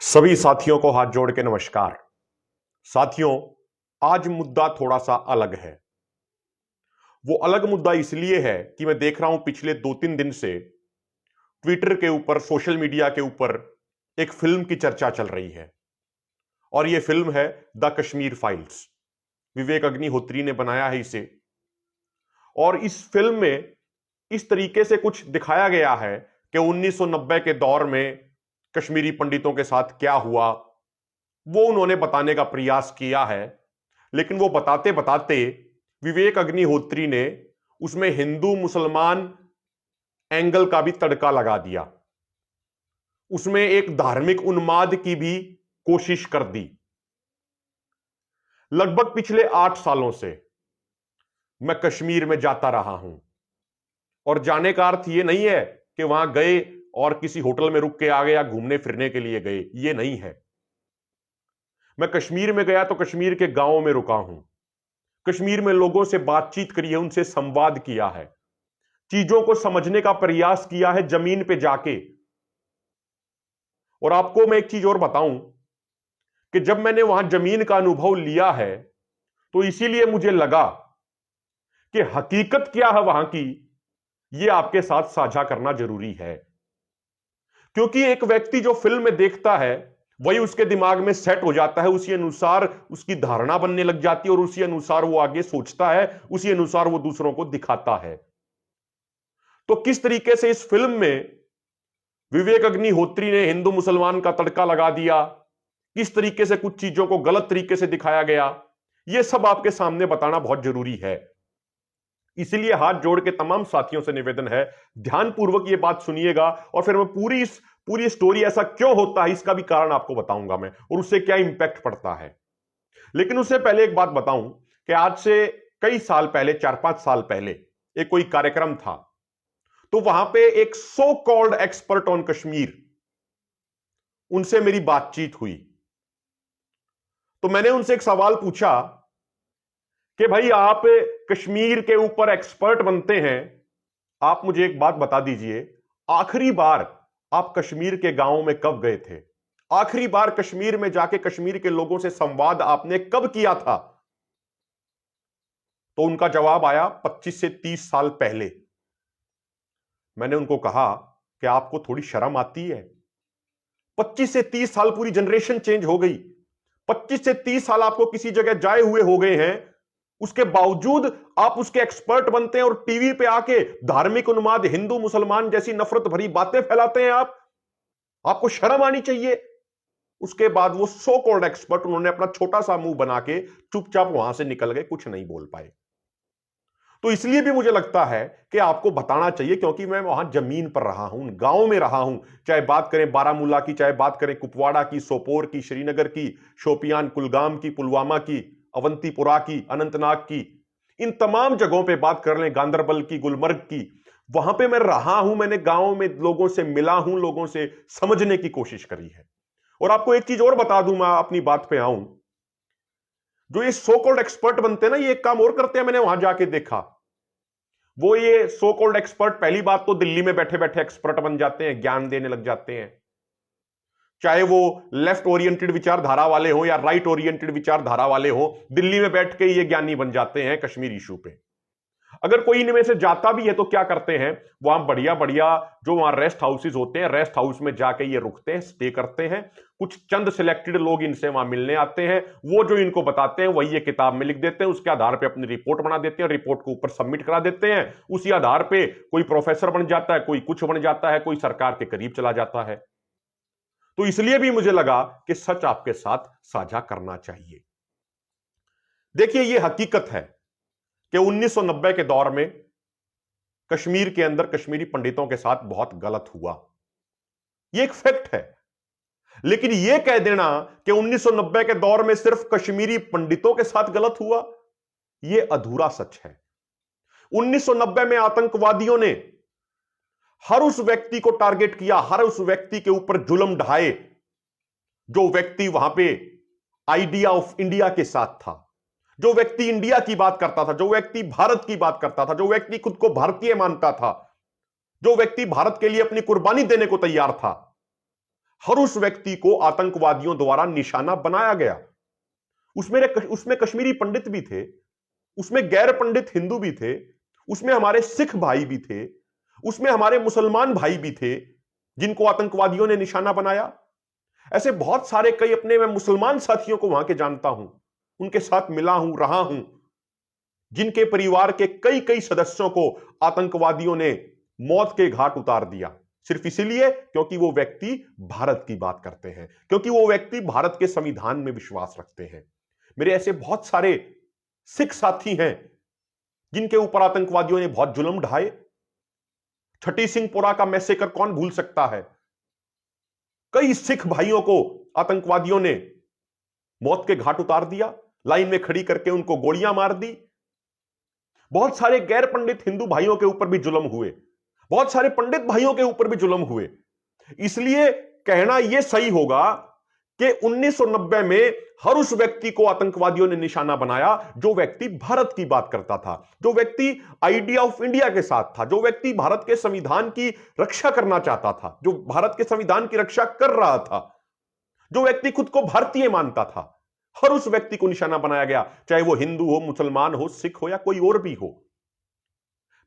सभी साथियों को हाथ जोड़ के नमस्कार। साथियों, आज मुद्दा थोड़ा सा अलग है। वो अलग मुद्दा इसलिए है कि मैं देख रहा हूं पिछले 2-3 दिन से ट्विटर के ऊपर, सोशल मीडिया के ऊपर एक फिल्म की चर्चा चल रही है और यह फिल्म है द कश्मीर फाइल्स। विवेक अग्निहोत्री ने बनाया है इसे और इस फिल्म में इस तरीके से कुछ दिखाया गया है कि 1990 के दौर में कश्मीरी पंडितों के साथ क्या हुआ, वो उन्होंने बताने का प्रयास किया है। लेकिन वो बताते बताते विवेक अग्निहोत्री ने उसमें हिंदू मुसलमान एंगल का भी तड़का लगा दिया, उसमें एक धार्मिक उन्माद की भी कोशिश कर दी। लगभग पिछले 8 सालों से मैं कश्मीर में जाता रहा हूं और जाने का अर्थ यह नहीं है कि वहां गए और किसी होटल में रुक के आ गए या घूमने फिरने के लिए गए, यह नहीं है। मैं कश्मीर में गया तो कश्मीर के गांवों में रुका हूं, कश्मीर में लोगों से बातचीत करी है, उनसे संवाद किया है, चीजों को समझने का प्रयास किया है जमीन पे जाके। और आपको मैं एक चीज और बताऊं कि जब मैंने वहां जमीन का अनुभव लिया है तो इसीलिए मुझे लगा कि हकीकत क्या है वहां की, यह आपके साथ साझा करना जरूरी है। क्योंकि एक व्यक्ति जो फिल्म में देखता है वही उसके दिमाग में सेट हो जाता है, उसी अनुसार उसकी धारणा बनने लग जाती है और उसी अनुसार वो आगे सोचता है, उसी अनुसार वो दूसरों को दिखाता है। तो किस तरीके से इस फिल्म में विवेक अग्निहोत्री ने हिंदू मुसलमान का तड़का लगा दिया, किस तरीके से कुछ चीजों को गलत तरीके से दिखाया गया, यह सब आपके सामने बताना बहुत जरूरी है। इसलिए हाथ जोड़ के तमाम साथियों से निवेदन है, ध्यानपूर्वक यह बात सुनिएगा और फिर मैं पूरी स्टोरी ऐसा क्यों होता है इसका भी कारण आपको बताऊंगा मैं, और उससे क्या इंपैक्ट पड़ता है। लेकिन उससे पहले एक बात बताऊं कि आज से कई साल पहले, 4-5 साल पहले एक कोई कार्यक्रम था, तो वहां पे एक so called expert on Kashmir, उनसे मेरी बातचीत हुई। तो मैंने उनसे एक सवाल पूछा कि भाई, आप कश्मीर के ऊपर एक्सपर्ट बनते हैं, आप मुझे एक बात बता दीजिए, आखिरी बार आप कश्मीर के गांवों में कब गए थे? आखिरी बार कश्मीर में जाके कश्मीर के लोगों से संवाद आपने कब किया था? तो उनका जवाब आया 25 से 30 साल पहले। मैंने उनको कहा कि आपको थोड़ी शर्म आती है? 25 से 30 साल पूरी जनरेशन चेंज हो गई, 25 से 30 साल आपको किसी जगह जाए हुए हो गए हैं, उसके बावजूद आप उसके एक्सपर्ट बनते हैं और टीवी पे आके धार्मिक उन्माद, हिंदू मुसलमान जैसी नफरत भरी बातें फैलाते हैं। आपको शर्म आनी चाहिए। उसके बाद वो सो कॉल्ड एक्सपर्ट, उन्होंने अपना छोटा सा मुंह बना के चुपचाप वहां से निकल गए, कुछ नहीं बोल पाए। तो इसलिए भी मुझे लगता है कि आपको बताना चाहिए, क्योंकि मैं वहां जमीन पर रहा हूं, गांव में रहा हूं। चाहे बात करें बारामूला की, चाहे बात करें कुपवाड़ा की, सोपोर की, श्रीनगर की, शोपियान, कुलगाम की, पुलवामा की, अवंतीपुरा की, अनंतनाग की, इन तमाम जगहों पे बात कर लें, गांदरबल की, गुलमर्ग की, वहां पे मैं रहा हूं। मैंने गांव में लोगों से मिला हूं, लोगों से समझने की कोशिश करी है। और आपको एक चीज और बता दूं, मैं अपनी बात पे आऊं, जो ये सो कॉल्ड एक्सपर्ट बनते हैं ना, ये एक काम और करते हैं, मैंने वहां जाके देखा। वो ये सो कॉल्ड एक्सपर्ट पहली बात तो दिल्ली में बैठे बैठे एक्सपर्ट बन जाते हैं, ज्ञान देने लग जाते हैं। चाहे वो लेफ्ट ओरिएंटेड विचारधारा वाले हो या राइट ओरिएंटेड विचारधारा वाले हो, दिल्ली में बैठ के ये ज्ञानी बन जाते हैं कश्मीर इशू पे। अगर कोई इनमें से जाता भी है तो क्या करते हैं, वहां बढ़िया बढ़िया जो वहां रेस्ट हाउसेज होते हैं, रेस्ट हाउस में जाके ये रुकते हैं, स्टे करते हैं। कुछ चंद सिलेक्टेड लोग इनसे वहां मिलने आते हैं, वो जो इनको बताते हैं वही ये किताब में लिख देते हैं, उसके आधार पे अपनी रिपोर्ट बना देते हैं, रिपोर्ट को ऊपर सबमिट करा देते हैं। उसी आधार पे कोई प्रोफेसर बन जाता है, कोई कुछ बन जाता है, कोई सरकार के करीब चला जाता है। तो इसलिए भी मुझे लगा कि सच आपके साथ साझा करना चाहिए। देखिए, यह हकीकत है कि 1990 के दौर में कश्मीर के अंदर कश्मीरी पंडितों के साथ बहुत गलत हुआ, यह एक फैक्ट है। लेकिन यह कह देना कि 1990 के दौर में सिर्फ कश्मीरी पंडितों के साथ गलत हुआ, यह अधूरा सच है। 1990 में आतंकवादियों ने हर उस व्यक्ति को टारगेट किया, हर उस व्यक्ति के ऊपर जुल्म ढाए जो व्यक्ति वहां पे आइडिया ऑफ इंडिया के साथ था, जो व्यक्ति इंडिया की बात करता था, जो व्यक्ति भारत की बात करता था, जो व्यक्ति खुद को भारतीय मानता था, जो व्यक्ति भारत के लिए अपनी कुर्बानी देने को तैयार था। हर उस व्यक्ति को आतंकवादियों द्वारा निशाना बनाया गया। उसमें कश्मीरी पंडित भी थे, उसमें गैर पंडित हिंदू भी थे, उसमें हमारे सिख भाई भी थे, उसमें हमारे मुसलमान भाई भी थे जिनको आतंकवादियों ने निशाना बनाया। ऐसे बहुत सारे कई अपने मैं मुसलमान साथियों को वहां के जानता हूं, उनके साथ मिला हूं, रहा हूं, जिनके परिवार के कई कई सदस्यों को आतंकवादियों ने मौत के घाट उतार दिया, सिर्फ इसीलिए क्योंकि वो व्यक्ति भारत की बात करते हैं, क्योंकि वो व्यक्ति भारत के संविधान में विश्वास रखते हैं। मेरे ऐसे बहुत सारे सिख साथी हैं जिनके ऊपर आतंकवादियों ने बहुत जुल्म ढाए। छठी सिंहपुरा का मैसेकर कौन भूल सकता है। कई सिख भाइयों को आतंकवादियों ने मौत के घाट उतार दिया, लाइन में खड़ी करके उनको गोलियां मार दी। बहुत सारे गैर पंडित हिंदू भाइयों के ऊपर भी जुल्म हुए, बहुत सारे पंडित भाइयों के ऊपर भी जुल्म हुए। इसलिए कहना यह सही होगा कि 1990 में हर उस व्यक्ति को आतंकवादियों ने निशाना बनाया जो व्यक्ति भारत की बात करता था, जो व्यक्ति आइडिया ऑफ इंडिया के साथ था, जो व्यक्ति भारत के संविधान की रक्षा करना चाहता था, जो भारत के संविधान की रक्षा कर रहा था, जो व्यक्ति खुद को भारतीय मानता था। हर उस व्यक्ति को निशाना बनाया गया, चाहे वो हिंदू हो, मुसलमान हो, सिख हो या कोई और भी हो।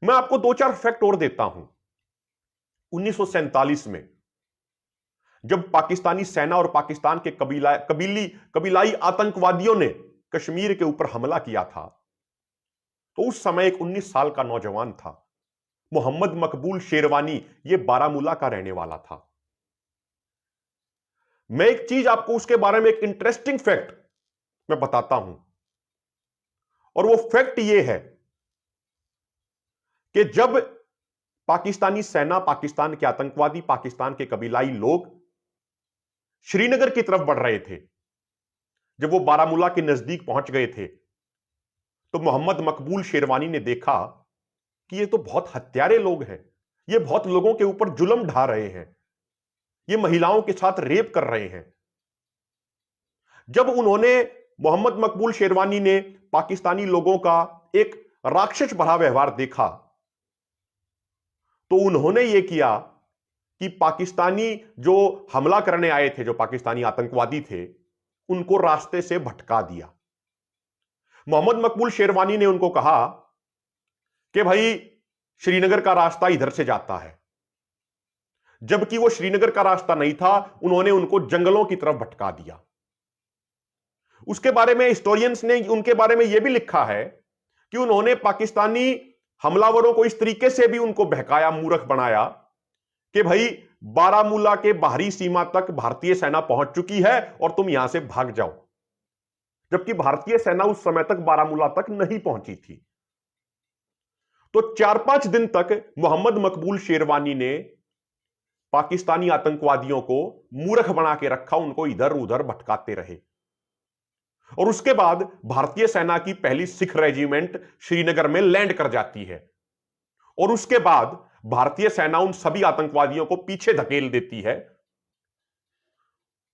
मैं आपको दो चार फैक्ट और देता हूं। 1947 में जब पाकिस्तानी सेना और पाकिस्तान के कबीलाई आतंकवादियों ने कश्मीर के ऊपर हमला किया था, तो उस समय एक 19 साल का नौजवान था, मोहम्मद मकबूल शेरवानी। यह बारामूला का रहने वाला था। मैं एक चीज आपको उसके बारे में, एक इंटरेस्टिंग फैक्ट मैं बताता हूं, और वो फैक्ट यह है कि जब पाकिस्तानी सेना, पाकिस्तान के आतंकवादी, पाकिस्तान के कबीलाई लोग श्रीनगर की तरफ बढ़ रहे थे, जब वो बारामूला के नजदीक पहुंच गए थे, तो मोहम्मद मकबूल शेरवानी ने देखा कि ये तो बहुत हत्यारे लोग हैं, ये बहुत लोगों के ऊपर जुल्म ढा रहे हैं, ये महिलाओं के साथ रेप कर रहे हैं। जब उन्होंने, मोहम्मद मकबूल शेरवानी ने पाकिस्तानी लोगों का एक राक्षस भरा व्यवहार देखा, तो उन्होंने यह किया कि पाकिस्तानी जो हमला करने आए थे, जो पाकिस्तानी आतंकवादी थे, उनको रास्ते से भटका दिया। मोहम्मद मकबूल शेरवानी ने उनको कहा कि भाई श्रीनगर का रास्ता इधर से जाता है, जबकि वो श्रीनगर का रास्ता नहीं था, उन्होंने उनको जंगलों की तरफ भटका दिया। उसके बारे में हिस्टोरियंस ने उनके बारे में यह भी लिखा है कि उन्होंने पाकिस्तानी हमलावरों को इस तरीके से भी उनको बहकाया, मूर्ख बनाया कि भाई बारामूला के बाहरी सीमा तक भारतीय सेना पहुंच चुकी है और तुम यहां से भाग जाओ, जबकि भारतीय सेना उस समय तक बारामूला तक नहीं पहुंची थी। तो 4-5 दिन तक मोहम्मद मकबूल शेरवानी ने पाकिस्तानी आतंकवादियों को मूर्ख बना के रखा, उनको इधर उधर भटकाते रहे। और उसके बाद भारतीय सेना की पहली सिख रेजिमेंट श्रीनगर में लैंड कर जाती है, और उसके बाद भारतीय सेना उन सभी आतंकवादियों को पीछे धकेल देती है,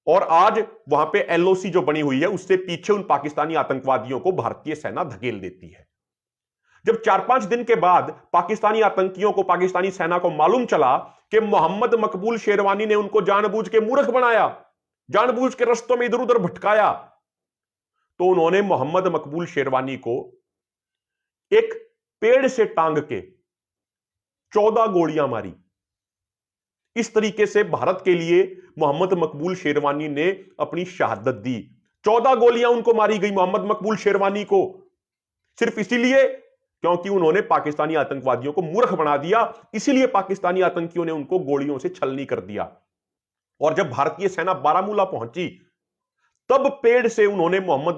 और आज वहां पे एलओसी जो बनी हुई है, उससे पीछे उन पाकिस्तानी आतंकवादियों को भारतीय सेना धकेल देती है। जब 4-5 दिन के बाद पाकिस्तानी आतंकियों को, पाकिस्तानी सेना को मालूम चला कि मोहम्मद मकबूल शेरवानी ने उनको जानबूझ के मूर्ख बनाया, जानबूझ के रस्तों में इधर उधर भटकाया, तो उन्होंने मोहम्मद मकबूल शेरवानी को एक पेड़ से टांग के 14 गोलियां मारी। इस तरीके से भारत के लिए मोहम्मद मकबूल शेरवानी ने अपनी शहादत दी। 14 गोलियां उनको मारी गई मोहम्मद मकबूल शेरवानी को, सिर्फ इसीलिए क्योंकि उन्होंने पाकिस्तानी आतंकवादियों को मूर्ख बना दिया। इसीलिए पाकिस्तानी आतंकियों ने उनको गोलियों से छलनी कर दिया। और जब भारतीय सेना बारामूला पहुंची, तब पेड़ से उन्होंने मोहम्मद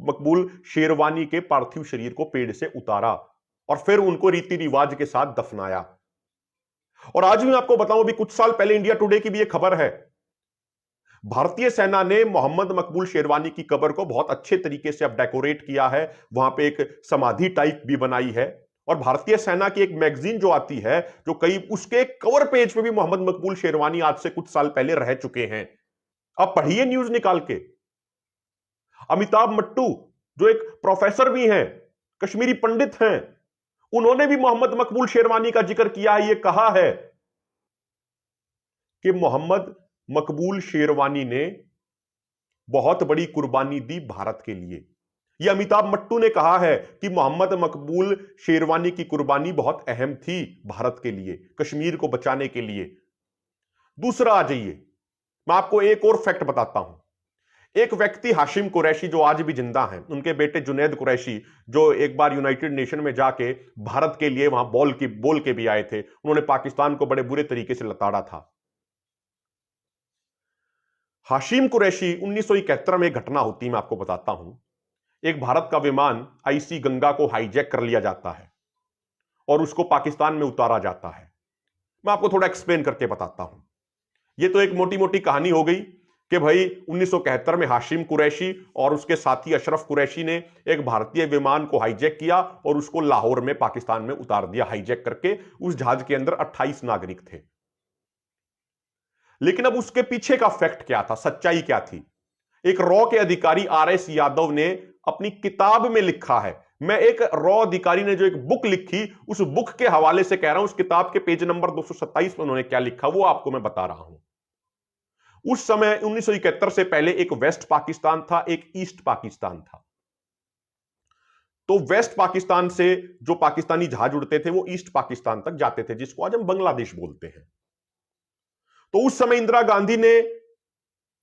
मकबूल शेरवानी के पार्थिव शरीर को पेड़ से उतारा और फिर उनको रीति रिवाज के साथ दफनाया। और आज मैं आपको बताऊं, अभी कुछ साल पहले इंडिया टुडे की भी एक खबर है, भारतीय सेना ने मोहम्मद मकबूल शेरवानी की कब्र को बहुत अच्छे तरीके से अब डेकोरेट किया है, वहां पे एक समाधि टाइप भी बनाई है। और भारतीय सेना की एक मैगजीन जो आती है, जो कई, उसके कवर पेज पे भी मोहम्मद मकबूल शेरवानी आज से कुछ साल पहले रह चुके हैं। आप पढ़िए न्यूज निकाल के। अमिताभ मट्टू जो एक प्रोफेसर भी हैं, कश्मीरी पंडित हैं, उन्होंने भी मोहम्मद मकबूल शेरवानी का जिक्र किया है। यह कहा है कि मोहम्मद मकबूल शेरवानी ने बहुत बड़ी कुर्बानी दी भारत के लिए। यह अमिताभ मट्टू ने कहा है कि मोहम्मद मकबूल शेरवानी की कुर्बानी बहुत अहम थी भारत के लिए, कश्मीर को बचाने के लिए। दूसरा आ जाइए, मैं आपको एक और फैक्ट बताता हूं। एक व्यक्ति हाशिम कुरैशी जो आज भी जिंदा हैं, उनके बेटे जुनैद कुरैशी जो एक बार यूनाइटेड नेशन में जाके भारत के लिए वहां बोल के भी आए थे, उन्होंने पाकिस्तान को बड़े बुरे तरीके से लताड़ा था। हाशिम कुरैशी 1971 में घटना होती, मैं आपको बताता हूं। एक भारत का विमान आईसी गंगा को हाईजैक कर लिया जाता है और उसको पाकिस्तान में उतारा जाता है। मैं आपको थोड़ा एक्सप्लेन करके बताता हूं। यह तो एक मोटी मोटी कहानी हो गई कि भाई 1971 में हाशिम कुरैशी और उसके साथी अशरफ कुरैशी ने एक भारतीय विमान को हाईजैक किया और उसको लाहौर में पाकिस्तान में उतार दिया हाईजैक करके। उस जहाज के अंदर 28 नागरिक थे। लेकिन अब उसके पीछे का फैक्ट क्या था, सच्चाई क्या थी? एक रॉ के अधिकारी RS यादव ने अपनी किताब में लिखा है। मैं एक रॉ अधिकारी ने जो एक बुक लिखी, उस बुक के हवाले से कह रहा हूं। उस किताब के पेज नंबर 227 में उन्होंने क्या लिखा वो आपको मैं बता रहा हूं। उस समय 1971 से पहले एक वेस्ट पाकिस्तान था, एक ईस्ट पाकिस्तान था। तो वेस्ट पाकिस्तान से जो पाकिस्तानी जहाज उड़ते थे वो ईस्ट पाकिस्तान तक जाते थे, जिसको आज हम बांग्लादेश बोलते हैं। तो उस समय इंदिरा गांधी ने,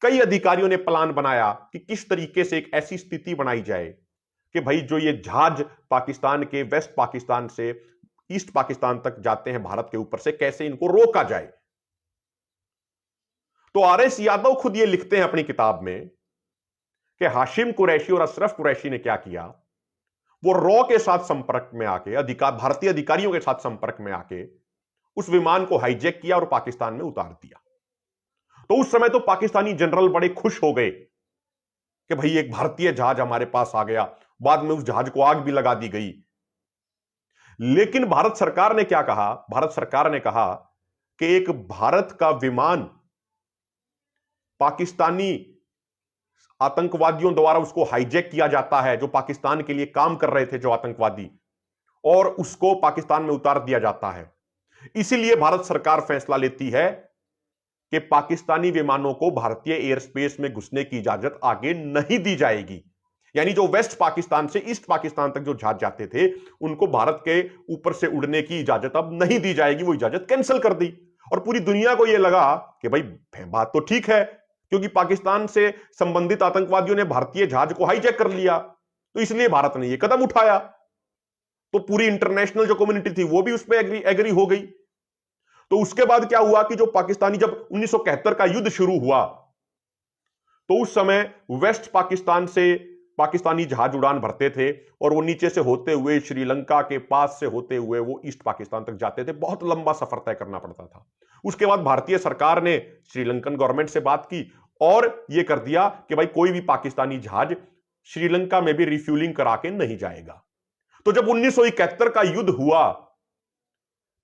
कई अधिकारियों ने प्लान बनाया कि किस तरीके से एक ऐसी स्थिति बनाई जाए कि भाई जो ये जहाज पाकिस्तान के वेस्ट पाकिस्तान से ईस्ट पाकिस्तान तक जाते हैं भारत के ऊपर से, कैसे इनको रोका जाए। तो RS यादव खुद ये लिखते हैं अपनी किताब में कि हाशिम कुरैशी और अशरफ कुरैशी ने क्या किया, वो रॉ के साथ संपर्क में आके, भारतीय अधिकारियों के साथ संपर्क में आके उस विमान को हाईजैक किया और पाकिस्तान में उतार दिया। तो उस समय तो पाकिस्तानी जनरल बड़े खुश हो गए कि भाई एक भारतीय जहाज हमारे पास आ गया। बाद में उस जहाज को आग भी लगा दी गई। लेकिन भारत सरकार ने क्या कहा? भारत सरकार ने कहा कि एक भारत का विमान पाकिस्तानी आतंकवादियों द्वारा उसको हाईजैक किया जाता है, जो पाकिस्तान के लिए काम कर रहे थे जो आतंकवादी, और उसको पाकिस्तान में उतार दिया जाता है। इसीलिए भारत सरकार फैसला लेती है कि पाकिस्तानी विमानों को भारतीय एयर स्पेस में घुसने की इजाजत आगे नहीं दी जाएगी। यानी जो वेस्ट पाकिस्तान से ईस्ट पाकिस्तान तक जो जहाज जाते थे, उनको भारत के ऊपर से उड़ने की इजाजत अब नहीं दी जाएगी। वो इजाजत कैंसिल कर दी। और पूरी दुनिया को यह लगा कि भाई बात तो ठीक है, क्योंकि पाकिस्तान से संबंधित आतंकवादियों ने भारतीय जहाज को हाईजैक कर लिया, तो इसलिए भारत ने यह कदम उठाया। तो पूरी इंटरनेशनल जो कम्युनिटी थी वो भी उस पर एग्री हो गई। तो उसके बाद क्या हुआ कि जो पाकिस्तानी, जब 1971 का युद्ध शुरू हुआ, तो उस समय वेस्ट पाकिस्तान से पाकिस्तानी जहाज उड़ान भरते थे और वो नीचे से होते हुए श्रीलंका के पास से होते हुए वो ईस्ट पाकिस्तान तक जाते थे। बहुत लंबा सफर तय करना पड़ता था। उसके बाद भारतीय सरकार ने श्रीलंकन गवर्नमेंट से बात की और यह कर दिया कि भाई कोई भी पाकिस्तानी जहाज श्रीलंका में भी रिफ्यूलिंग करा के नहीं जाएगा। तो जब 1971 का युद्ध हुआ,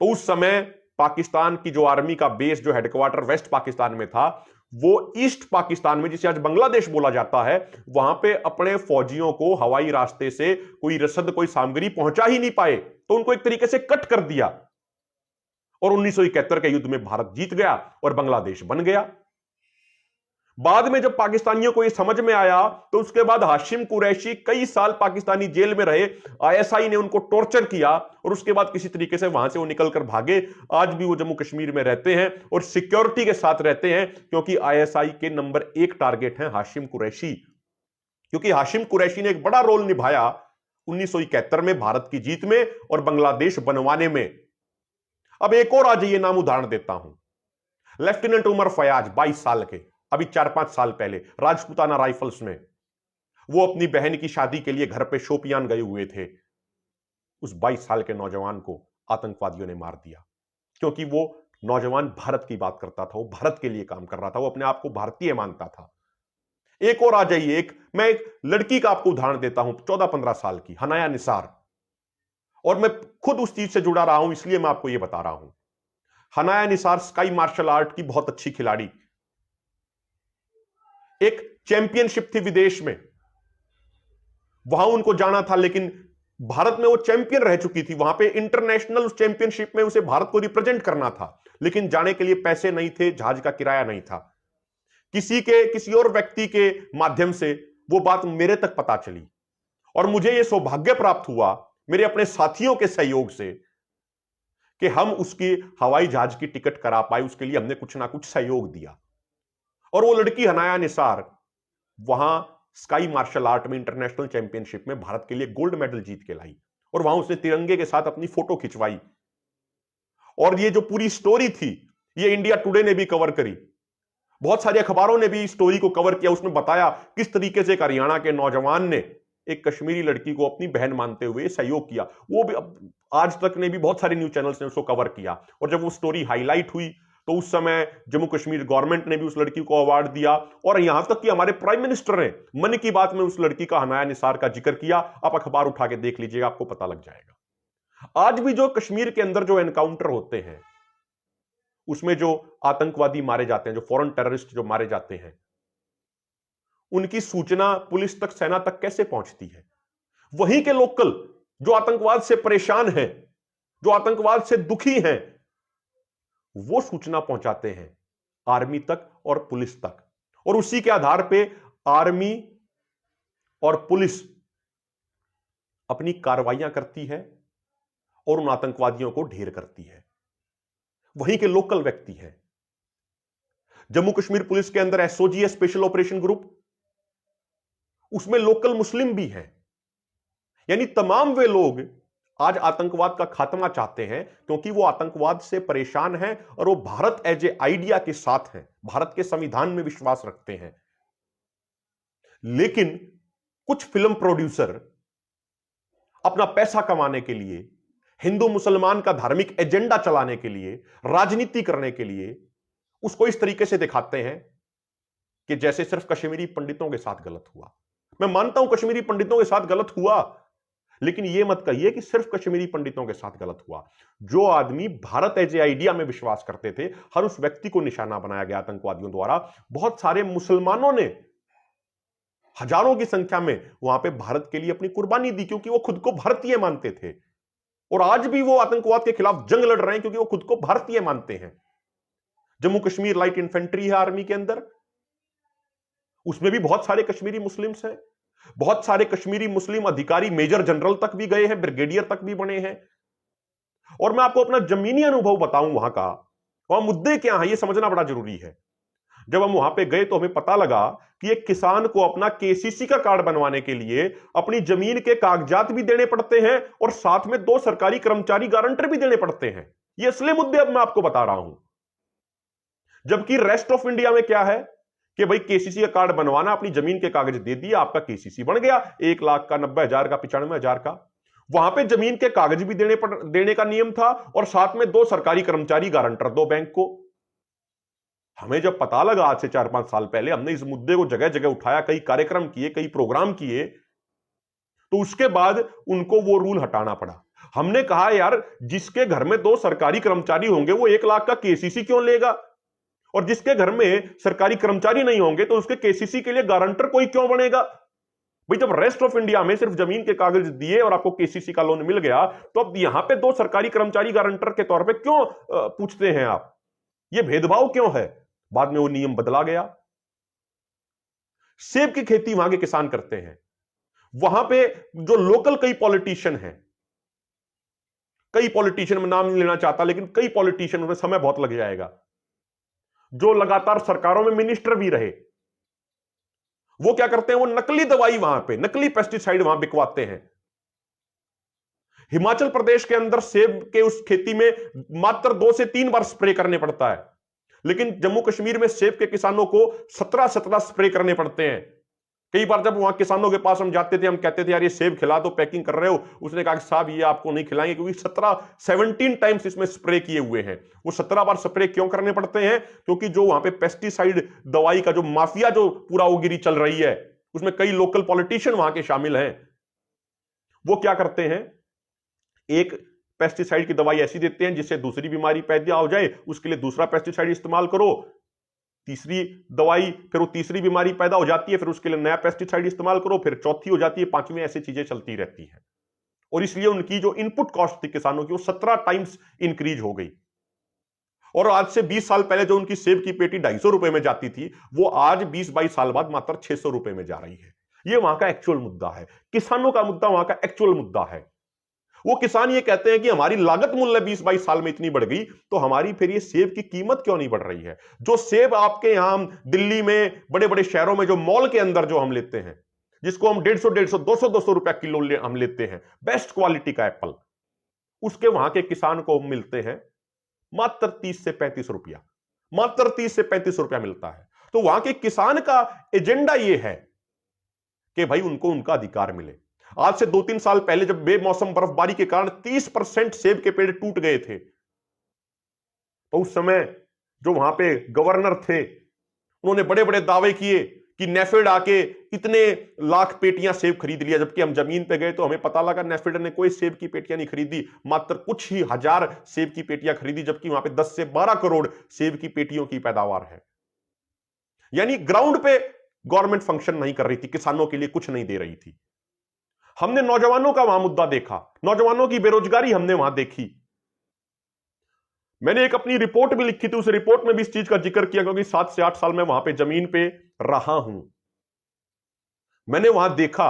तो उस समय पाकिस्तान की जो आर्मी का बेस, जो हेडक्वार्टर वेस्ट पाकिस्तान में था, वो ईस्ट पाकिस्तान में, जिसे आज बांग्लादेश बोला जाता है, वहां पे अपने फौजियों को हवाई रास्ते से कोई रसद, कोई सामग्री पहुंचा ही नहीं पाए, तो उनको एक तरीके से कट कर दिया। और 1971 के युद्ध में भारत जीत गया और बांग्लादेश बन गया। बाद में जब पाकिस्तानियों को यह समझ में आया, तो उसके बाद हाशिम कुरैशी कई साल पाकिस्तानी जेल में रहे। ISI ने उनको टॉर्चर किया और उसके बाद किसी तरीके से वहां से वो निकलकर भागे। आज भी वो जम्मू कश्मीर में रहते हैं और सिक्योरिटी के साथ रहते हैं, क्योंकि ISI के नंबर 1 टारगेट है हाशिम कुरैशी। क्योंकि हाशिम कुरैशी ने एक बड़ा रोल निभाया 1971 में भारत की जीत में और बांग्लादेश बनवाने में। अब एक और आज ये नाम उदाहरण देता हूं, लेफ्टिनेंट उमर फयाज, 22 साल के, अभी 4-5 साल पहले राजपूताना राइफल्स में वो अपनी बहन की शादी के लिए घर पे शोपियान गए हुए थे। उस 22 साल के नौजवान को आतंकवादियों ने मार दिया, क्योंकि वो नौजवान भारत की बात करता था, वो भारत के लिए काम कर रहा था, वो अपने आप को भारतीय मानता था। एक और आ जाइए, मैं एक लड़की का आपको उदाहरण देता हूं, 14-15 साल की, हनाया निसार। और मैं खुद उस चीज से जुड़ा रहा हूं, इसलिए मैं आपको यह बता रहा हूं। हनाया निसार स्काई मार्शल आर्ट की बहुत अच्छी खिलाड़ी, एक चैंपियनशिप थी विदेश में, वहां उनको जाना था, लेकिन भारत में वो चैंपियन रह चुकी थी। वहां पे इंटरनेशनल उस चैंपियनशिप में उसे भारत को रिप्रेजेंट करना था, लेकिन जाने के लिए पैसे नहीं थे, जहाज का किराया नहीं था। किसी और व्यक्ति के माध्यम से वो बात मेरे तक पता चली और मुझे यह सौभाग्य प्राप्त हुआ मेरे अपने साथियों के सहयोग से कि हम उसकी हवाई जहाज की टिकट करा पाए। उसके लिए हमने कुछ ना कुछ सहयोग दिया और वो लड़की हनाया निसार वहां स्काई मार्शल आर्ट में इंटरनेशनल चैंपियनशिप में भारत के लिए गोल्ड मेडल जीत के लाई और वहां उसने तिरंगे के साथ अपनी फोटो खिंचवाई। और ये जो पूरी स्टोरी थी ये इंडिया टुडे ने भी कवर करी, बहुत सारे अखबारों ने भी इस स्टोरी को कवर किया। उसमें बताया किस तरीके से एक हरियाणा के नौजवान ने एक कश्मीरी लड़की को अपनी बहन मानते हुए सहयोग किया। वो भी आज तक ने भी बहुत सारे न्यूज चैनल्स ने उसको कवर किया और जब वो स्टोरी हाईलाइट हुई तो उस समय जम्मू कश्मीर गवर्नमेंट ने भी उस लड़की को अवार्ड दिया और यहां तक कि हमारे प्राइम मिनिस्टर ने मन की बात में उस लड़की का हनाया निसार का जिक्र किया। आप अखबार उठा के देख लीजिएगा, आपको पता लग जाएगा। आज भी जो कश्मीर के अंदर जो एनकाउंटर होते हैं उसमें जो आतंकवादी मारे जाते हैं, जो फॉरेन टेररिस्ट जो मारे जाते हैं, उनकी सूचना पुलिस तक, सेना तक कैसे पहुंचती है? वहीं के लोकल जो आतंकवाद से परेशान हैं, जो आतंकवाद से दुखी हैं, वो सूचना पहुंचाते हैं आर्मी तक और पुलिस तक और उसी के आधार पे आर्मी और पुलिस अपनी कार्रवाइयां करती है और उन आतंकवादियों को ढेर करती है। वहीं के लोकल व्यक्ति हैं। जम्मू कश्मीर पुलिस के अंदर एसओजी है, स्पेशल ऑपरेशन ग्रुप, उसमें लोकल मुस्लिम भी हैं। यानी तमाम वे लोग आज आतंकवाद का खात्मा चाहते हैं क्योंकि वो आतंकवाद से परेशान हैं और वो भारत एज ए आइडिया के साथ हैं, भारत के संविधान में विश्वास रखते हैं। लेकिन कुछ फिल्म प्रोड्यूसर अपना पैसा कमाने के लिए, हिंदू मुसलमान का धार्मिक एजेंडा चलाने के लिए, राजनीति करने के लिए उसको इस तरीके से दिखाते हैं कि जैसे सिर्फ कश्मीरी पंडितों के साथ गलत हुआ। मैं मानता हूं कश्मीरी पंडितों के साथ गलत हुआ, लेकिन यह मत कहिए कि सिर्फ कश्मीरी पंडितों के साथ गलत हुआ। जो आदमी भारत एज ए आइडिया में विश्वास करते थे, हर उस व्यक्ति को निशाना बनाया गया आतंकवादियों द्वारा। बहुत सारे मुसलमानों ने हजारों की संख्या में वहां पे भारत के लिए अपनी कुर्बानी दी क्योंकि वो खुद को भारतीय मानते थे और आज भी वो आतंकवाद के खिलाफ जंग लड़ रहे हैं क्योंकि वो खुद को भारतीय मानते हैं। जम्मू कश्मीर लाइट इन्फेंट्री है आर्मी के अंदर, उसमें भी बहुत सारे कश्मीरी मुस्लिम्स हैं। बहुत सारे कश्मीरी मुस्लिम अधिकारी मेजर जनरल तक भी गए हैं, ब्रिगेडियर तक भी बने हैं। और मैं आपको अपना जमीनी अनुभव बताऊं वहां का, वहां मुद्दे क्या हैं, यह समझना बड़ा जरूरी है। जब हम वहां पे गए तो हमें पता लगा कि एक किसान को अपना केसीसी का कार्ड बनवाने के लिए अपनी जमीन के कागजात भी देने पड़ते हैं और साथ में 2 सरकारी कर्मचारी गारंटर भी देने पड़ते हैं। ये असली मुद्दे अब मैं आपको बता रहा हूं। जबकि रेस्ट ऑफ इंडिया में क्या है कि भाई केसीसी का कार्ड बनवाना, अपनी जमीन के कागज दे दिए, आपका केसीसी बन गया। 1 लाख का, 90,000 का, 95,000 का। वहां पे जमीन के कागज भी देने का नियम था और साथ में 2 सरकारी कर्मचारी गारंटर दो बैंक को। हमें जब पता लगा आज से 4-5 साल पहले, हमने इस मुद्दे को जगह जगह उठाया, कई कार्यक्रम किए, कई प्रोग्राम किए, तो उसके बाद उनको वो रूल हटाना पड़ा। हमने कहा यार, जिसके घर में 2 सरकारी कर्मचारी होंगे वो 1 लाख का केसीसी क्यों लेगा, और जिसके घर में सरकारी कर्मचारी नहीं होंगे तो उसके केसीसी के लिए गारंटर कोई क्यों बनेगा? भाई जब रेस्ट ऑफ इंडिया में सिर्फ जमीन के कागज दिए और आपको केसीसी का लोन मिल गया, तो अब यहां पे 2 सरकारी कर्मचारी गारंटर के तौर पे क्यों पूछते हैं आप? ये भेदभाव क्यों है? बाद में वो नियम बदला गया। सेब की खेती वहां के किसान करते हैं। वहां पे जो लोकल कई पॉलिटिशियन हैं, कई पॉलिटिशियन में नाम नहीं लेना चाहता, लेकिन कई पॉलिटिशियन, उन्हें समय बहुत लग जाएगा, जो लगातार सरकारों में मिनिस्टर भी रहे, वो क्या करते हैं, वो नकली दवाई वहां पे, नकली पेस्टिसाइड वहां बिकवाते हैं। हिमाचल प्रदेश के अंदर सेब के उस खेती में मात्र 2 से 3 बार स्प्रे करने पड़ता है, लेकिन जम्मू कश्मीर में सेब के किसानों को 17 स्प्रे करने पड़ते हैं। कई बार जब वहां किसानों के पास हम जाते थे, हम कहते थे यार ये सेब खिला दो, पैकिंग कर रहे हो, उसने कहा कि साहब ये आपको नहीं खिलाएंगे क्योंकि 17 टाइम्स इसमें स्प्रे किए हुए हैं। वो 17 बार स्प्रे क्यों करने पड़ते हैं? क्योंकि जो वहां पे पेस्टिसाइड दवाई का जो माफिया, जो पूरा उगिरी चल रही है, उसमें कई लोकल पॉलिटिशियन वहां के शामिल हैं। वो क्या करते हैं, एक पेस्टिसाइड की दवाई ऐसी देते हैं जिससे दूसरी बीमारी पैदा हो जाए, उसके लिए दूसरा पेस्टिसाइड इस्तेमाल करो, तीसरी दवाई, फिर वो तीसरी बीमारी पैदा हो जाती है, फिर उसके लिए नया पेस्टिसाइड इस्तेमाल करो, फिर चौथी हो जाती है, 5वीं, ऐसी चीजें चलती रहती हैं। और इसलिए उनकी जो इनपुट कॉस्ट थी किसानों की, वो 17 टाइम्स इंक्रीज हो गई। और आज से 20 साल पहले जो उनकी सेब की पेटी 250 रुपए में जाती थी, वो आज 20-22 साल बाद मात्र 600 रुपए में जा रही है। ये वहां का एक्चुअल मुद्दा है, किसानों का मुद्दा वहां का एक्चुअल मुद्दा है। वो किसान ये कहते हैं कि हमारी लागत मूल्य 20-22 साल में इतनी बढ़ गई, तो हमारी फिर ये सेब की कीमत क्यों नहीं बढ़ रही है? जो सेब आपके यहां दिल्ली में बड़े बड़े शहरों में जो मॉल के अंदर जो हम लेते हैं, जिसको हम 150, 200 रुपया किलो हम लेते हैं, बेस्ट क्वालिटी का एप्पल, उसके वहां के किसान को मिलते हैं मात्र 30 से 35 रुपया, मात्र 30 से 35 रुपया मिलता है। तो वहां के किसान का एजेंडा यह है कि भाई उनको उनका अधिकार मिले। आज से 2-3 साल पहले जब बेमौसम बर्फबारी के कारण 30% सेब के पेड़ टूट गए थे, तो उस समय जो वहां पे गवर्नर थे, उन्होंने बड़े बड़े दावे किए कि नेफेड आके इतने लाख पेटियां सेब खरीद लिया, जबकि हम जमीन पे गए तो हमें पता लगा नेफेड ने कोई सेब की पेटियां नहीं खरीदी, मात्र कुछ ही हजार सेब की पेटियां खरीदी, जबकि वहां पे 10 से 12 करोड़ सेब की पेटियों की पैदावार है। यानी ग्राउंड पे गवर्नमेंट फंक्शन नहीं कर रही थी, किसानों के लिए कुछ नहीं दे रही थी। हमने नौजवानों का वहां मुद्दा देखा, नौजवानों की बेरोजगारी हमने वहां देखी। मैंने एक अपनी रिपोर्ट भी लिखी थी, उस रिपोर्ट में भी इस चीज का जिक्र किया, क्योंकि 7 से 8 साल में वहां पे जमीन पे रहा हूं। मैंने वहां देखा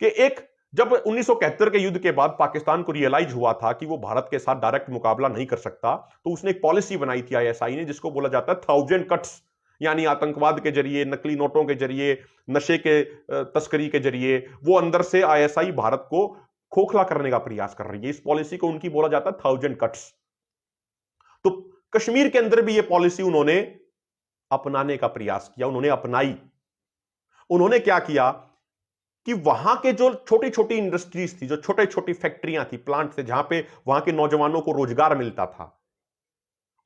कि एक जब 1971 के युद्ध के बाद पाकिस्तान को रियलाइज हुआ था कि वो भारत के साथ डायरेक्ट मुकाबला नहीं कर सकता, तो उसने एक पॉलिसी बनाई थी आईएसआई ने, जिसको बोला जाता है 1000 कट्स, यानी आतंकवाद के जरिए, नकली नोटों के जरिए, नशे के तस्करी के जरिए वो अंदर से आईएसआई भारत को खोखला करने का प्रयास कर रही है। इस पॉलिसी को उनकी बोला जाता है 1000 कट्स। तो कश्मीर के अंदर भी ये पॉलिसी उन्होंने अपनाने का प्रयास किया, उन्होंने अपनाई। उन्होंने क्या किया कि वहां के जो छोटी छोटी इंडस्ट्रीज थी, जो छोटे छोटी फैक्ट्रियां थी, प्लांट थे, जहां पे वहां के नौजवानों को रोजगार मिलता था,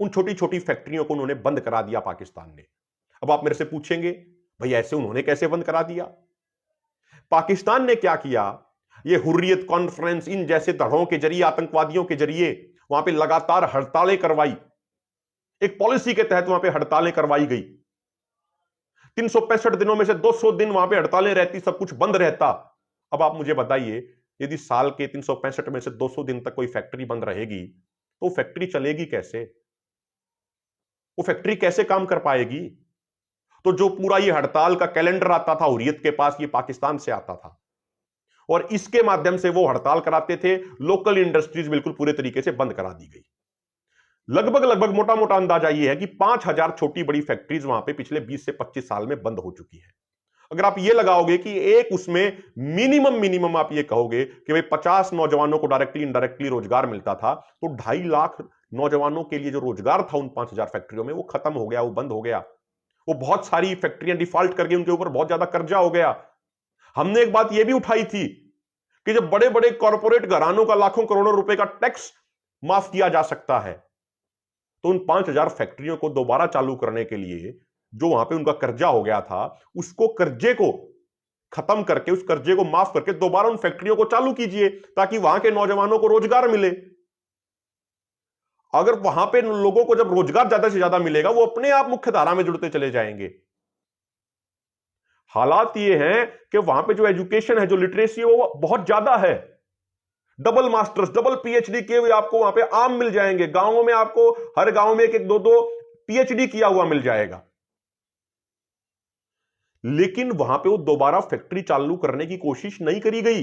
उन छोटी छोटी फैक्ट्रियों को उन्होंने बंद करा दिया पाकिस्तान ने। अब आप मेरे से पूछेंगे भाई ऐसे उन्होंने कैसे बंद करा दिया? पाकिस्तान ने क्या किया, ये हुर्रियत कॉन्फ्रेंस, इन जैसे धड़ों के जरिए, आतंकवादियों के जरिए वहां पे लगातार हड़तालें करवाई। एक पॉलिसी के तहत वहां पे हड़तालें करवाई गई। 365 दिनों में से 200 दिन वहां पे हड़तालें रहती, सब कुछ बंद रहता। अब आप मुझे बताइए, यदि साल के 365 में से 200 दिन तक कोई फैक्ट्री बंद रहेगी, तो फैक्ट्री चलेगी कैसे? वो फैक्ट्री कैसे काम कर पाएगी? तो जो पूरा ये हड़ताल का कैलेंडर आता था हुर्रियत के पास, ये पाकिस्तान से आता था, और इसके माध्यम से वो हड़ताल कराते थे। लोकल इंडस्ट्रीज बिल्कुल पूरे तरीके से बंद करा दी गई। लगभग मोटा मोटा अंदाजा ये है कि 5000 छोटी बड़ी फैक्ट्रीज वहां पे पिछले 20 से 25 साल में बंद हो चुकी है। अगर आप ये लगाओगे कि एक उसमें मिनिमम आप ये कहोगे कि भाई 50 नौजवानों को डायरेक्टली इनडायरेक्टली रोजगार मिलता था, तो 2.5 लाख नौजवानों के लिए जो रोजगार था उन 5000 फैक्ट्रियों में, वो खत्म हो गया, वो बंद हो गया। वो बहुत सारी फैक्ट्रियां डिफॉल्ट कर गई, उनके ऊपर बहुत ज्यादा कर्जा हो गया। हमने एक बात यह भी उठाई थी कि जब बड़े बड़े कॉर्पोरेट घरानों का लाखों करोड़ों रुपए का टैक्स माफ किया जा सकता है, तो उन 5000 फैक्ट्रियों को दोबारा चालू करने के लिए जो वहां पे उनका कर्जा हो गया था, उसको कर्जे को खत्म करके, उस कर्जे को माफ करके दोबारा उन फैक्ट्रियों को चालू कीजिए, ताकि वहां के नौजवानों को रोजगार मिले। अगर वहां पे लोगों को जब रोजगार ज्यादा से ज्यादा मिलेगा, वो अपने आप मुख्य धारा में जुड़ते चले जाएंगे। हालात ये हैं कि वहां पे जो एजुकेशन है, जो लिटरेसी है, वो बहुत ज्यादा है। डबल मास्टर्स, डबल पीएचडी किए हुए आपको वहां पे आम मिल जाएंगे। गांवों में आपको हर गांव में एक 2-2 पीएचडी किया हुआ मिल जाएगा। लेकिन वहां पे वो दोबारा फैक्ट्री चालू करने की कोशिश नहीं करी गई,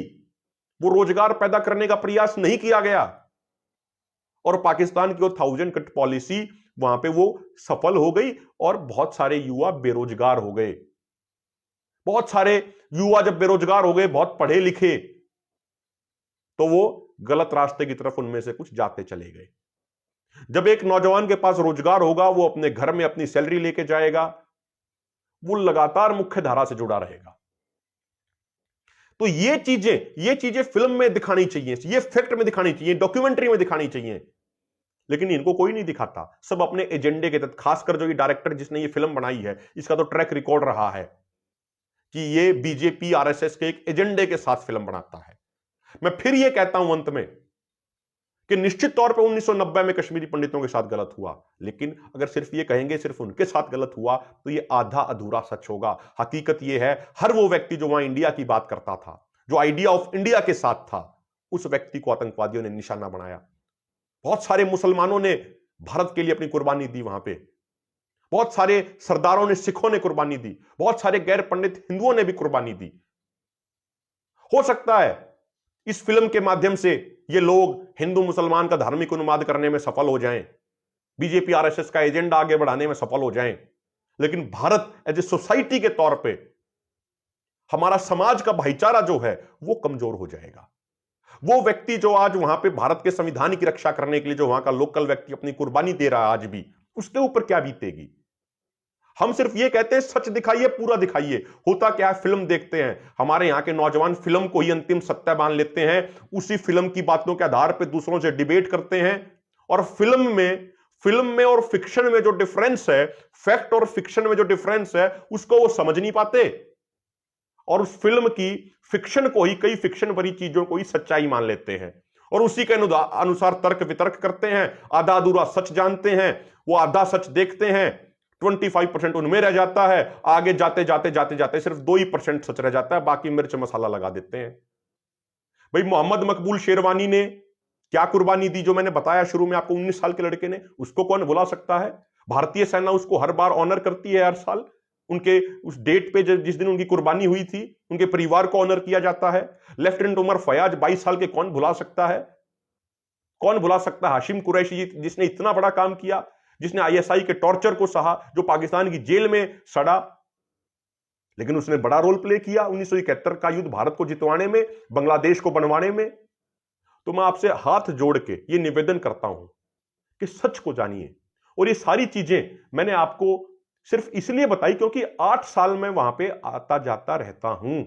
वो रोजगार पैदा करने का प्रयास नहीं किया गया, और पाकिस्तान की वो 1000 कट पॉलिसी वहां पे वो सफल हो गई, और बहुत सारे युवा बेरोजगार हो गए। बहुत सारे युवा जब बेरोजगार हो गए, बहुत पढ़े लिखे, तो वो गलत रास्ते की तरफ उनमें से कुछ जाते चले गए। जब एक नौजवान के पास रोजगार होगा, वो अपने घर में अपनी सैलरी लेके जाएगा, वो लगातार मुख्य धारा से जुड़ा रहेगा। तो ये चीजें फिल्म में दिखानी चाहिए, ये फैक्ट में दिखानी चाहिए, डॉक्यूमेंट्री में दिखानी चाहिए, लेकिन इनको कोई नहीं दिखाता। सब अपने एजेंडे के तहत, खासकर जो ये डायरेक्टर जिसने ये फिल्म बनाई है, इसका तो ट्रैक रिकॉर्ड रहा है कि ये बीजेपी आरएसएस के एक एजेंडे के साथ फिल्म बनाता है। मैं फिर ये कहता हूं अंत में कि निश्चित तौर पे 1990 में कश्मीरी पंडितों के साथ गलत हुआ, लेकिन अगर सिर्फ ये कहेंगे सिर्फ उनके साथ गलत हुआ, तो ये आधा अधूरा सच होगा। हकीकत ये है, हर वो व्यक्ति जो वहां इंडिया की बात करता था, जो आइडिया ऑफ इंडिया के साथ था, उस व्यक्ति को आतंकवादियों ने निशाना बनाया। बहुत सारे मुसलमानों ने भारत के लिए अपनी कुर्बानी दी वहां पे। बहुत सारे सरदारों ने, सिखों ने कुर्बानी दी, बहुत सारे गैर पंडित हिंदुओं ने भी कुर्बानी दी। हो सकता है इस फिल्म के माध्यम से ये लोग हिंदू मुसलमान का धार्मिक उन्माद करने में सफल हो जाएं, बीजेपी आरएसएस का एजेंडा आगे बढ़ाने में सफल हो जाएं, लेकिन भारत एज ए सोसाइटी के तौर पे, हमारा समाज का भाईचारा जो है वो कमजोर हो जाएगा। वो व्यक्ति जो आज वहां पे भारत के संविधान की रक्षा करने के लिए, जो वहां का लोकल व्यक्ति अपनी कुर्बानी दे रहा है आज भी, उसके ऊपर क्या बीतेगी। हम सिर्फ ये कहते हैं सच दिखाइए, पूरा दिखाइए। होता क्या है, फिल्म देखते हैं, हमारे यहां के नौजवान फिल्म को ही अंतिम सत्य मान लेते हैं, उसी फिल्म की बातों के आधार पर दूसरों से डिबेट करते हैं, और फिल्म में और फिक्शन में जो डिफरेंस है, फैक्ट और फिक्शन में जो डिफरेंस है, उसको वो समझ नहीं पाते, और उस फिल्म की फिक्शन को ही, कई फिक्शन भरी चीजों को ही सच्चाई मान लेते हैं, और उसी के अनुसार तर्क वितर्क करते हैं, आधा अधूरा सच जानते हैं, वो आधा सच देखते हैं, 25% उनमें रह जाता है, आगे जाते जाते जाते जाते सिर्फ 2% सच रह जाता है, बाकी मिर्च मसाला लगा देते हैं। भाई मोहम्मद मकबूल शेरवानी ने क्या कुर्बानी दी, जो मैंने बताया शुरू में आपको, 19 साल के लड़के ने, उसको कौन भुला सकता है। भारतीय सेना उसको हर बार ऑनर करती है, हर साल उनके उस डेट पे जिस दिन उनकी कुर्बानी हुई थी, उनके परिवार को ऑनर किया जाता है। लेफ्टिनेंट उमर फयाज 22 साल के, कौन भुला सकता है, कौन भुला सकता है। हाशिम कुरैशी जिसने इतना बड़ा काम किया, जिसने आईएसआई के टॉर्चर को सहा, जो पाकिस्तान की जेल में सड़ा, लेकिन उसने बड़ा रोल प्ले किया 1971 का युद्ध भारत को जितवाने में, बांग्लादेश को बनवाने में। तो मैं आपसे हाथ जोड़ के ये निवेदन करता हूं कि सच को जानिए, और ये सारी चीजें मैंने आपको सिर्फ इसलिए बताई क्योंकि 8 साल में वहां पे आता जाता रहता हूं।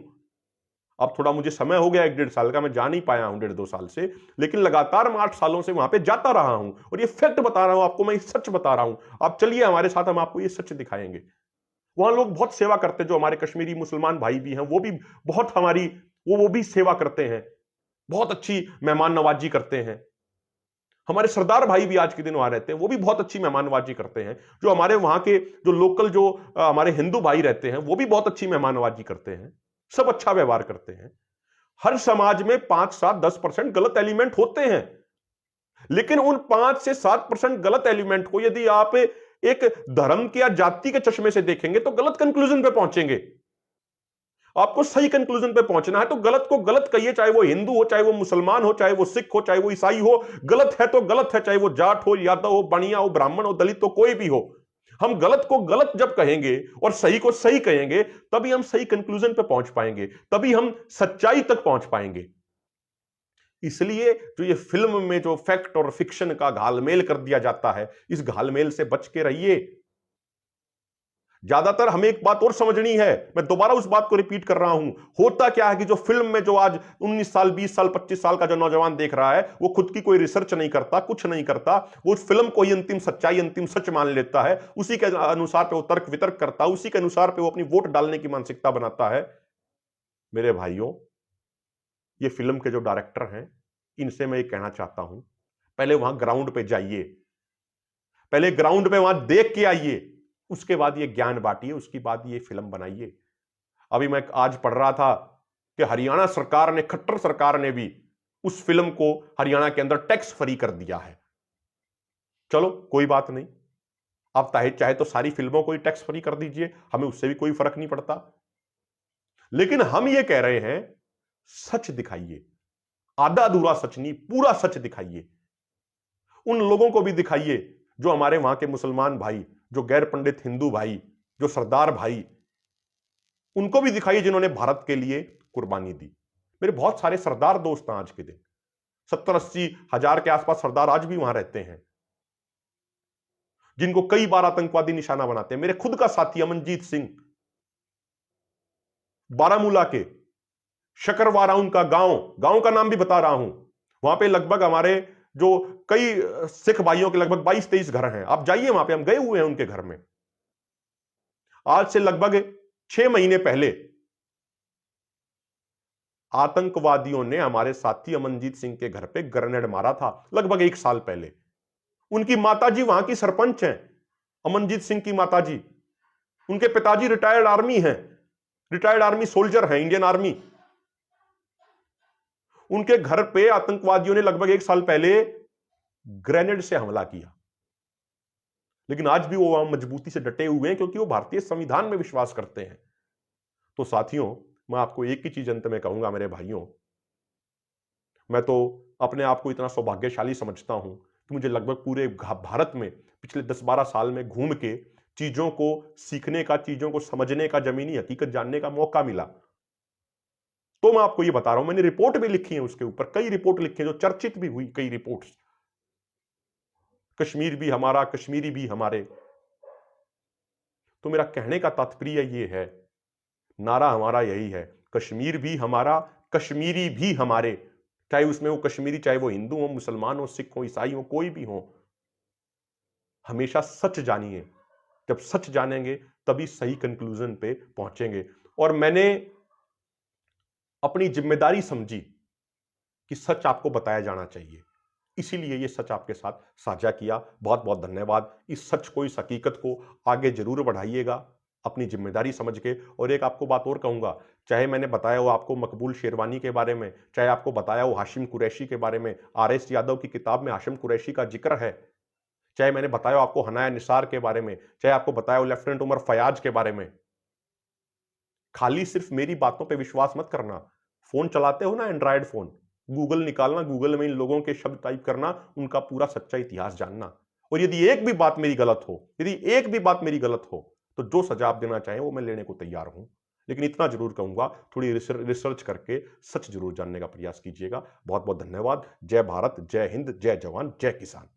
अब थोड़ा मुझे समय हो गया, 1-1.5 साल का, मैं जा नहीं पाया हूं 1.5-2 साल से, लेकिन लगातार मैं 8 सालों से वहां पे जाता रहा हूं, और ये फैक्ट बता रहा हूं आपको, मैं सच बता रहा हूं। आप चलिए हमारे साथ, हम आपको ये सच दिखाएंगे। वहां लोग बहुत सेवा करते हैं, जो हमारे कश्मीरी मुसलमान भाई भी हैं, वो भी बहुत हमारी वो भी सेवा करते हैं, बहुत अच्छी मेहमान नवाजी करते हैं। हमारे सरदार भाई भी आज के दिन वहां रहते हैं, वो भी बहुत अच्छी मेहमान नवाजी करते हैं। जो हमारे वहां के जो लोकल जो हमारे हिंदू भाई रहते हैं, वो भी बहुत अच्छी मेहमान नवाजी करते हैं, सब अच्छा व्यवहार करते हैं। हर समाज में 5, 7, 10% गलत एलिमेंट होते हैं, लेकिन उन 5 से 7% गलत एलिमेंट को यदि आप एक धर्म के या जाति के चश्मे से देखेंगे तो गलत कंक्लूजन पे पहुंचेंगे। आपको सही कंक्लूजन पे पहुंचना है तो गलत को गलत कहिए, चाहे वो हिंदू हो, चाहे वो मुसलमान हो, चाहे वो सिख हो, चाहे वो ईसाई हो। गलत है तो गलत है, चाहे वो जाट हो, यादव हो, बनिया हो, ब्राह्मण हो, दलित हो, कोई भी हो। हम गलत को गलत जब कहेंगे और सही को सही कहेंगे, तभी हम सही कंक्लूजन पे पहुंच पाएंगे, तभी हम सच्चाई तक पहुंच पाएंगे। इसलिए जो ये फिल्म में जो फैक्ट और फिक्शन का घालमेल कर दिया जाता है, इस घालमेल से बच के रहिए। ज्यादातर हमें एक बात और समझनी है, मैं दोबारा उस बात को रिपीट कर रहा हूं। होता क्या है कि जो फिल्म में जो आज 19 साल, 20 साल, 25 साल का जो नौजवान देख रहा है, वो खुद की कोई रिसर्च नहीं करता, कुछ नहीं करता, वो उस फिल्म को ही अंतिम सच्चाई, अंतिम सच मान लेता है, उसी के अनुसार पे वो तर्क वितर्क करता है, उसी के अनुसार पे वो अपनी वोट डालने की मानसिकता बनाता है। मेरे भाइयों, ये फिल्म के जो डायरेक्टर हैं, इनसे मैं ये कहना चाहता हूं, पहले वहां ग्राउंड पे जाइए, पहले ग्राउंड पे वहां देख के आइए, उसके बाद ये ज्ञान बांटिए, उसके बाद ये फिल्म बनाइए। अभी मैं आज पढ़ रहा था कि हरियाणा सरकार ने, खट्टर सरकार ने भी उस फिल्म को हरियाणा के अंदर टैक्स फ्री कर दिया है। चलो कोई बात नहीं, आप चाहे तो सारी फिल्मों को ही टैक्स फ्री कर दीजिए, हमें उससे भी कोई फर्क नहीं पड़ता। लेकिन हम ये कह रहे हैं, सच दिखाइए, आधा अधूरा सच नहीं, पूरा सच दिखाइए। उन लोगों को भी दिखाइए जो हमारे वहां के मुसलमान भाई, जो गैर पंडित हिंदू भाई, जो सरदार भाई, उनको भी दिखाइए जिन्होंने भारत के लिए कुर्बानी दी। मेरे बहुत सारे सरदार दोस्त हैं आज के दिन, 70-80 हजार के आसपास सरदार आज भी वहां रहते हैं, जिनको कई बार आतंकवादी निशाना बनाते हैं। मेरे खुद का साथी अमनजीत सिंह, बारामूला के शकरवारा उनका गांव का नाम भी बता रहा हूं। वहां पे लगभग हमारे जो कई सिख भाइयों के लगभग 22-23 घर हैं, आप जाइए वहां पे, हम गए हुए हैं उनके घर में। आज से लगभग 6 महीने पहले आतंकवादियों ने हमारे साथी अमनजीत सिंह के घर पे ग्रेनेड मारा था, लगभग 1 साल पहले। उनकी माताजी वहां की सरपंच हैं, अमनजीत सिंह की माताजी। उनके पिताजी रिटायर्ड आर्मी हैं, रिटायर्ड आर्मी सोल्जर हैं, इंडियन आर्मी। उनके घर पे आतंकवादियों ने लगभग 1 साल पहले ग्रेनेड से हमला किया। लेकिन आज भी वो वहां मजबूती से डटे हुए हैं क्योंकि वो भारतीय संविधान में विश्वास करते हैं। तो साथियों, मैं आपको एक ही चीज अंत में कहूंगा मेरे भाइयों, मैं तो अपने आप को इतना सौभाग्यशाली समझता हूं कि मुझे लगभग पूरे भारत में पिछले 10-12 साल में घूम के चीजों को सीखने का, चीजों को समझने का, जमीनी हकीकत जानने का मौका मिला। तो मैं आपको ये बता रहा हूं, मैंने रिपोर्ट भी लिखी है उसके ऊपर, कई रिपोर्ट लिखी है जो चर्चित भी हुई, कई रिपोर्ट्स। कश्मीर भी हमारा, कश्मीरी भी हमारे। तो मेरा कहने का तात्पर्य ये है, नारा हमारा यही है, कश्मीर भी हमारा, कश्मीरी भी हमारे। चाहे उसमें वो कश्मीरी, चाहे वो हिंदू हो, मुसलमान हो, सिख हो, ईसाई हो, कोई भी हो, हमेशा सच जानिए। जब सच जानेंगे तभी सही कंक्लूजन पे पहुंचेंगे। और मैंने अपनी जिम्मेदारी समझी कि सच आपको बताया जाना चाहिए, इसीलिए ये सच आपके साथ साझा किया। बहुत बहुत धन्यवाद। इस सच को, इस हकीकत को आगे जरूर बढ़ाइएगा अपनी जिम्मेदारी समझ के। और एक आपको बात और कहूंगा, चाहे मैंने बताया हो आपको मकबूल शेरवानी के बारे में, चाहे आपको बताया हो हाशिम कुरैशी के बारे में, आर.एस. यादव की किताब में हाशिम कुरैशी का जिक्र है, चाहे मैंने बताया हो आपको हनाया निसार के बारे में, चाहे आपको बताया हो लेफ्टिनेंट उमर फयाज के बारे में, खाली सिर्फ मेरी बातों पे विश्वास मत करना। फोन चलाते हो ना, एंड्रॉयड फोन, गूगल निकालना, गूगल में इन लोगों के शब्द टाइप करना, उनका पूरा सच्चा इतिहास जानना। और यदि एक भी बात मेरी गलत हो, यदि एक भी बात मेरी गलत हो, तो जो सजा आप देना चाहें वो मैं लेने को तैयार हूं। लेकिन इतना जरूर कहूंगा, थोड़ी रिसर्च करके सच जरूर जानने का प्रयास कीजिएगा। बहुत बहुत धन्यवाद। जय भारत, जय हिंद, जय जवान, जय किसान।